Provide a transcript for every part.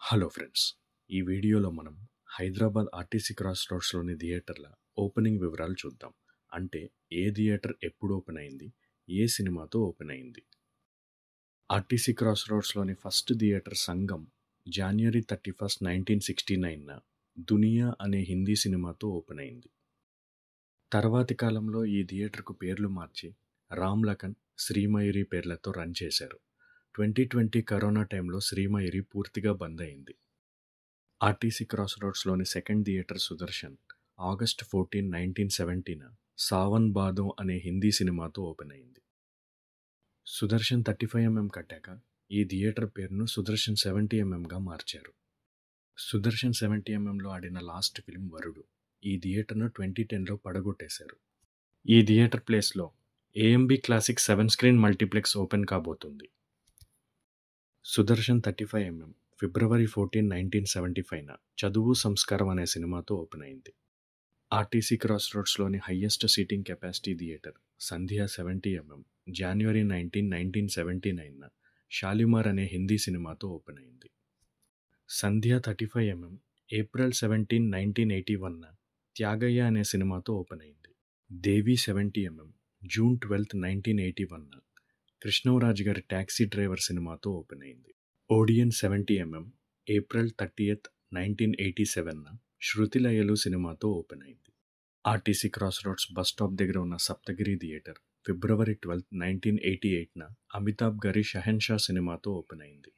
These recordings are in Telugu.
Hello friends. ఈ వీడియోలో మనం హైదరాబాద్ ఆర్టీసీ క్రాస్ రోడ్స్‌లోని థియేటర్ల ఓపెనింగ్ వివరాలు చూద్దాం. అంటే ఏ థియేటర్ ఎప్పుడు ఓపెన్ అయింది? ఏ సినిమాతో ఓపెన్ అయింది? ఆర్టీసీ క్రాస్ రోడ్స్‌లోని ఫస్ట్ థియేటర్ సంగం జనవరి 31, 1969న 'దునియా' అనే హిందీ సినిమాతో ఓపెన్ అయింది. తర్వాతి కాలంలో ఈ థియేటర్కు పేర్లు మార్చి రామ్ లఖన్, శ్రీమయూరి పేర్లతో రన్ చేశారు. 2020 కరోనా టైంలో శ్రీమయూరి పూర్తిగా బంద్ అయింది. ఆర్టీసీ క్రాస్ రోడ్స్‌లోని సెకండ్ థియేటర్ సుదర్శన్ ఆగస్ట్ 14, 1970న 'సావన్ బాదో' అనే హిందీ సినిమాతో ఓపెన్ అయింది. సుదర్శన్ 35mm కట్టాక ఈ థియేటర్ పేరును సుదర్శన్ 70mmగా మార్చారు. సుదర్శన్ 70mmలో ఆడిన లాస్ట్ ఫిల్మ్ 'వరుడు'. ఈ థియేటర్ను 2010లో పడగొట్టేశారు. ఈ థియేటర్ ప్లేస్లో AMB classic 7 screen multiplex open కాబోతుంది. సుదర్శన్ 35mm ఫిబ్రవరి 14, 1975న 'చదువు సంస్కారం' అనే సినిమాతో ఓపెన్ అయింది. ఆర్టీసీ క్రాస్ రోడ్స్‌లోని highest seating capacity theatre Sandhya 70mm జనవరి 19, 1979న 'షాలిమార్' అనే హిందీ సినిమాతో ఓపెన్ అయింది. సంధ్య 35mm ఏప్రిల్ 17, 1981న 'త్యాగయ్య' అనే సినిమాతో ఓపెన్ అయింది. దేవి 70mm జూన్ 12, 1981న కృష్ణంరాజు గారి 'టాక్సీ డ్రైవర్' సినిమాతో ఓపెన్ అయింది. ఓడియన్ 70mm ఏప్రిల్ 30, 1987న 'శృతిలయలు' సినిమాతో ఓపెన్ అయింది. RTC cross roads bus stop దగ్గర ఉన్న సప్తగిరి థియేటర్ ఫిబ్రవరి 12, 1988న అమితాబ్ గారి 'షహెన్షా' సినిమాతో ఓపెన్ అయింది.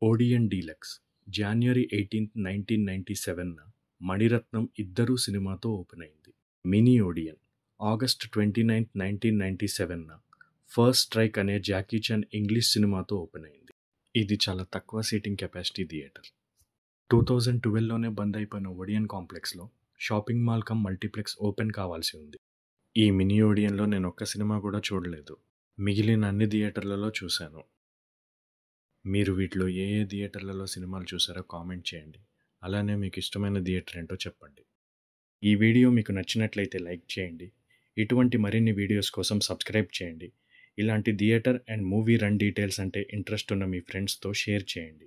ఓడియన్ డీలక్స్ జనవరి 18, 1997న మణిరత్నం 'ఇద్దరు' సినిమాతో ఓపెన్ అయింది. మినీ ఓడియన్ ఆగస్ట్ 29, 1997న 'ఫస్ట్ స్ట్రైక్' అనే జాకీ చాన్ ఇంగ్లీష్ సినిమాతో ఓపెన్ అయింది. ఇది చాలా తక్కువ సీటింగ్ కెపాసిటీ థియేటర్. 2012లోనే బంద్ అయిపోయిన ఓడియన్ కాంప్లెక్స్లో shopping mall cum multiplex open కావాల్సి ఉంది. ఈ మినీ ఓడియన్లో నేను ఒక్క సినిమా కూడా చూడలేదు. మిగిలిన అన్ని థియేటర్లలో చూశాను. మీరు వీటిలో ఏ థియేటర్లలో సినిమాలు చూసారో కామెంట్ చేయండి. అలానే మీకు ఇష్టమైన థియేటర్ ఏంటో చెప్పండి. ఈ వీడియో మీకు నచ్చినట్లయితే లైక్ చేయండి. ఇటువంటి మరిన్ని వీడియోస్ కోసం సబ్స్క్రైబ్ చేయండి. ఇలాంటి theatre and movie run details అంటే ఇంట్రెస్ట్ ఉన్న మీ ఫ్రెండ్స్తో షేర్ చేయండి.